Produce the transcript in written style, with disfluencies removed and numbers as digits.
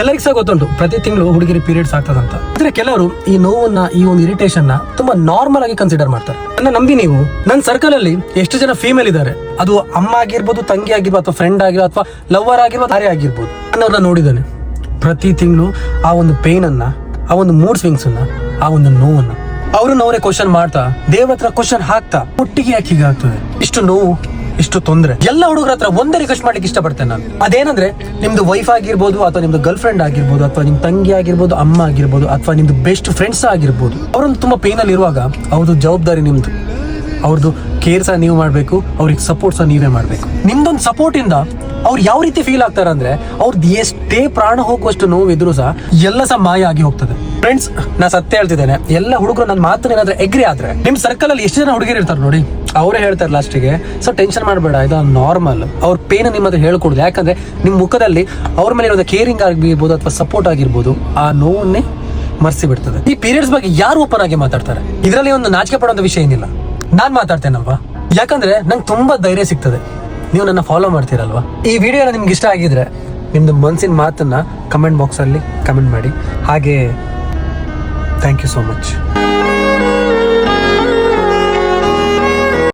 ಎಲ್ಲರಿಗೂ ಸಹ ಗೊತ್ತುಂಟು ಪ್ರತಿ ತಿಂಗಳು ಹುಡುಗಿರಿ ಪೀರಿಯಡ್ಸ್ ಆಗ್ತದಂತ. ಆದ್ರೆ ಕೆಲವರು ಈ ನೋವನ್ನ, ಈ ಒಂದು ಇರಿಟೇಷನ್ ನ ತುಂಬಾ ನಾರ್ಮಲ್ ಆಗಿ ಕನ್ಸಿಡರ್ ಮಾಡ್ತಾರೆ. ನನ್ನ ನಂಬಿ ನೀವು, ನನ್ನ ಸರ್ಕಲ್ ಅಲ್ಲಿ ಎಷ್ಟು ಜನ ಫೀಮೇಲ್ ಇದ್ದಾರೆ, ಅದು ಅಮ್ಮ ಆಗಿರ್ಬೋದು, ತಂಗಿ ಆಗಿರ್ಬೋದು, ಅಥವಾ ಫ್ರೆಂಡ್ ಆಗಿರ್ಬೋದು, ಅಥವಾ ಲವರ್ ಆಗಿರ್ಬೋದು, ಯಾರೇ ಆಗಿರ್ಬೋದು, ನನ್ನವ್ರನ್ನ ನೋಡಿದ್ದಾನೆ. ಪ್ರತಿ ತಿಂಗಳು ಆ ಒಂದು ಪೇನ್ ಅನ್ನ, ಆ ಒಂದು ಮೂಡ್ ಸ್ವಿಂಗ್ಸ್ ಅನ್ನ, ಆ ಒಂದು ನೋವನ್ನ ಅವ್ರನ್ನ ಅವರೇ ಕ್ವಶನ್ ಮಾಡ್ತಾ, ದೇವ್ರ ಹತ್ರ ಕ್ವಶನ್ ಹಾಕ್ತಾ, ಒಟ್ಟಿಗೆ ಯಾಕೆ ಹೀಗಾಗ್ತದೆ, ಇಷ್ಟು ನೋವು, ಇಷ್ಟು ತೊಂದರೆ. ಎಲ್ಲ ಹುಡುಗರ ಹತ್ರ ಒಂದೇ ರಿಕ್ವೆಸ್ಟ್ ಮಾಡ್ಲಿಕ್ಕೆ ಇಷ್ಟಪಡ್ತೇನೆ ನಾನು. ಅದೇನಂದ್ರೆ, ನಿಮ್ದು ವೈಫ್ ಆಗಿರ್ಬೋದು, ಅಥವಾ ನಿಮ್ದು ಗರ್ಲ್ ಫ್ರೆಂಡ್ ಆಗಿರ್ಬೋದು, ಅಥವಾ ನಿಮ್ ತಂಗಿ ಆಗಿರ್ಬೋದು, ಅಮ್ಮ ಆಗಿರ್ಬೋದು, ಅಥವಾ ನಿಮ್ದು ಬೆಸ್ಟ್ ಫ್ರೆಂಡ್ಸ್ ಆಗಿರ್ಬೋದು, ಅವರೊಂದು ತುಂಬಾ ಪೇನ್ ಅಲ್ಲಿ ಇರುವಾಗ ಅವ್ರದ್ದು ಜವಾಬ್ದಾರಿ ನಿಮ್ದು. ಅವ್ರದ್ದು ಕೇರ್ ಸಹ ನೀವು ಮಾಡ್ಬೇಕು, ಅವ್ರಿಗೆ ಸಪೋರ್ಟ್ ಸಹ ನೀವೇ ಮಾಡ್ಬೇಕು. ನಿಮ್ದೊಂದು ಸಪೋರ್ಟ್ ಇಂದ ಅವ್ರು ಯಾವ ರೀತಿ ಫೀಲ್ ಆಗ್ತಾರೆ ಅಂದ್ರೆ, ಅವ್ರದ್ದು ಎಷ್ಟೇ ಪ್ರಾಣ ಹೋಗುವಷ್ಟು ನೋವು ಇದ್ರು ಸಹ ಎಲ್ಲ ಸಹ ಮಾಯ ಆಗಿ ಹೋಗ್ತದೆ. ಫ್ರೆಂಡ್ಸ್, ನಾ ಸತ್ಯ ಹೇಳ್ತಿದ್ದೇನೆ, ಎಲ್ಲ ಹುಡುಗರು ನನ್ನ ಮಾತನ್ನ ಏನಾದ್ರೆ ಎಗ್ರಿ ಆದ್ರೆ, ನಿಮ್ ಸರ್ಕಲ್ ಅಲ್ಲಿ ಎಷ್ಟು ಜನ ಹುಡುಗಿರು ಇರ್ತಾರೆ ನೋಡಿ, ಅವರೇ ಹೇಳ್ತಾರೆ ಲಾಸ್ಟಿಗೆ, ಸೊ ಟೆನ್ಷನ್ ಮಾಡಬೇಡ, ಇದು ನಾರ್ಮಲ್. ಅವ್ರ ಪೇನ್ ನಿಮ್ಮ ಹತ್ರ ಹೇಳ್ಕೊಡುದು. ಯಾಕಂದ್ರೆ ನಿಮ್ ಮುಖದಲ್ಲಿ ಅವ್ರ ಮೇಲೆ ಇರೋದು ಕೇರಿಂಗ್ ಆಗಿರ್ಬೋದು, ಅಥವಾ ಸಪೋರ್ಟ್ ಆಗಿರ್ಬೋದು, ಆ ನೋವನ್ನೇ ಮರ್ಸಿ ಬಿಡ್ತದೆ. ಈ ಪೀರಿಯಡ್ಸ್ ಬಗ್ಗೆ ಯಾರು ಓಪನ್ ಆಗಿ ಮಾತಾಡ್ತಾರೆ? ಇದರಲ್ಲಿ ಒಂದು ನಾಚಿಕೆ ಪಡುವಂತ ವಿಷಯ ಏನಿಲ್ಲ. ನಾನ್ ಮಾತಾಡ್ತೇನಲ್ವಾ, ಯಾಕಂದ್ರೆ ನಂಗೆ ತುಂಬಾ ಧೈರ್ಯ ಸಿಗ್ತದೆ. ನೀವು ನನ್ನ ಫಾಲೋ ಮಾಡ್ತೀರಲ್ವಾ. ಈ ವಿಡಿಯೋ ನಿಮ್ಗೆ ಇಷ್ಟ ಆಗಿದ್ರೆ ನಿಮ್ದು ಮನಸ್ಸಿನ ಮಾತನ್ನ ಕಮೆಂಟ್ ಬಾಕ್ಸ್ ಅಲ್ಲಿ ಕಮೆಂಟ್ ಮಾಡಿ. ಹಾಗೆ ಥ್ಯಾಂಕ್ ಯು ಸೋ ಮಚ್.